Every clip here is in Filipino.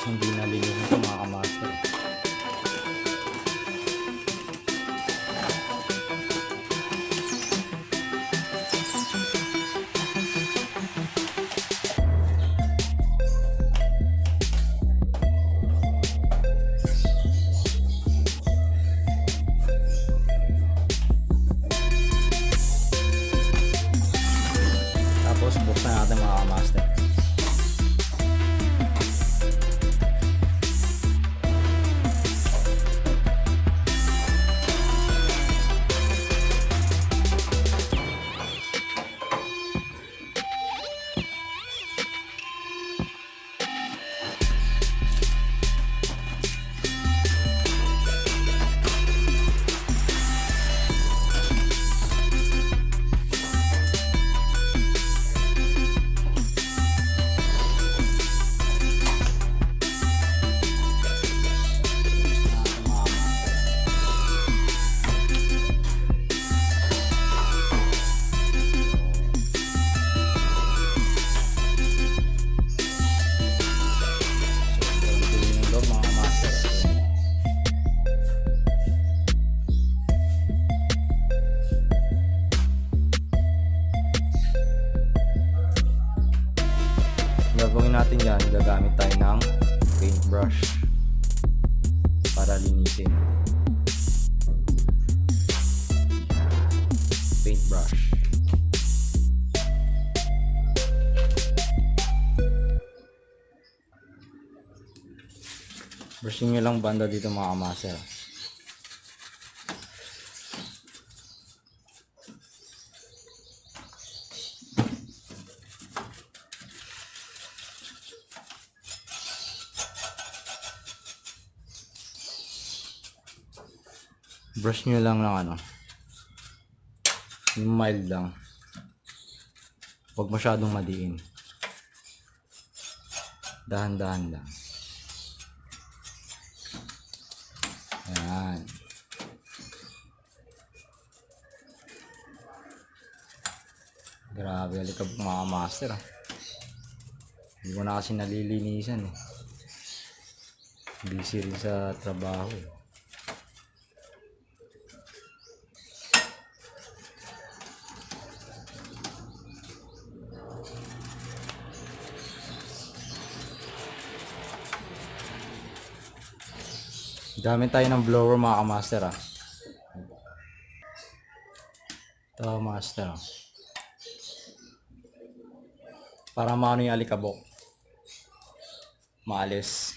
kasi hindi nalilinis ito mga kamaster. Tapos buksan natin mga kamaster. Gagawin natin yan, gagamit tayo ng paintbrush para linisin. Paintbrush. Brushing nyo lang banda dito mga kamaster. Brush nyo lang ng ano, mild lang, huwag masyadong madiin, dahan-dahan lang. Ayan. Grabe, alikabok mga master ah. Hindi ko na kasi nalilinisan eh, busy rin sa trabaho eh. Gamit tayo ng blower mga kamaster ah. Ito master ah. Para maano yung alikabok, maalis.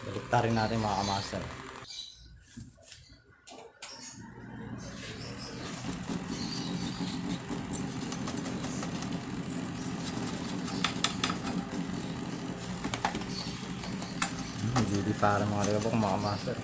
Baliktarin natin mga kamaster. Hindi para mga alikabok mga kamaster.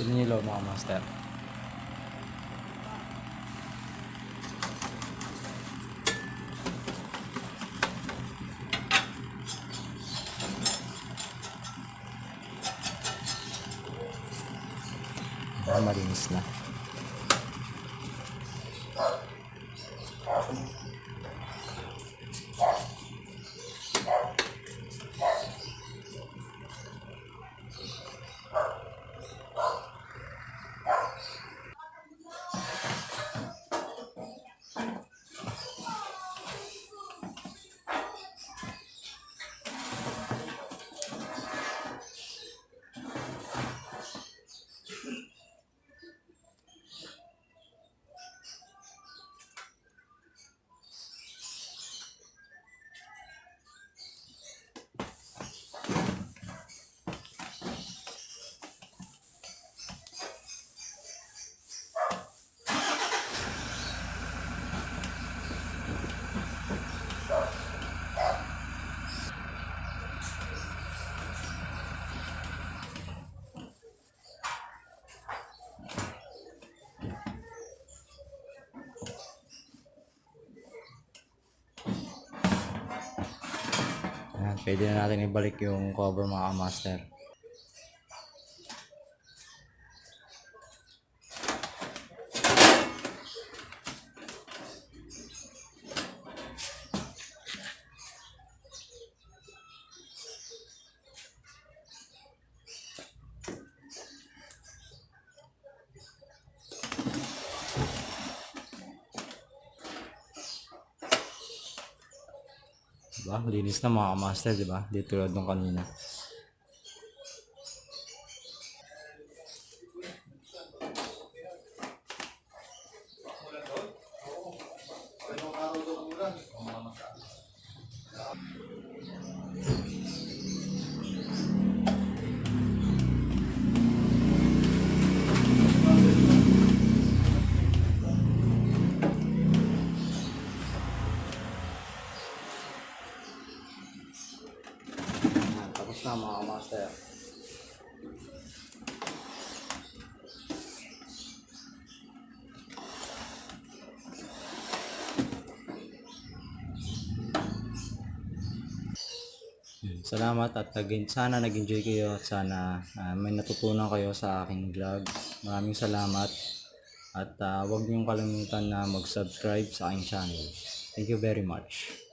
Tignan niyo loob mga master. Malinis na. Ayan, pwede na natin ibalik yung cover mga master. Diba? Linis na mga master, diba? Di tulad nung kanina. Ayan, tapos na mga master. Salamat at again, sana nag-enjoy kayo at sana may natutunan kayo sa aking vlog. Maraming salamat at huwag niyong kalimutan na mag-subscribe sa aking channel. Thank you very much.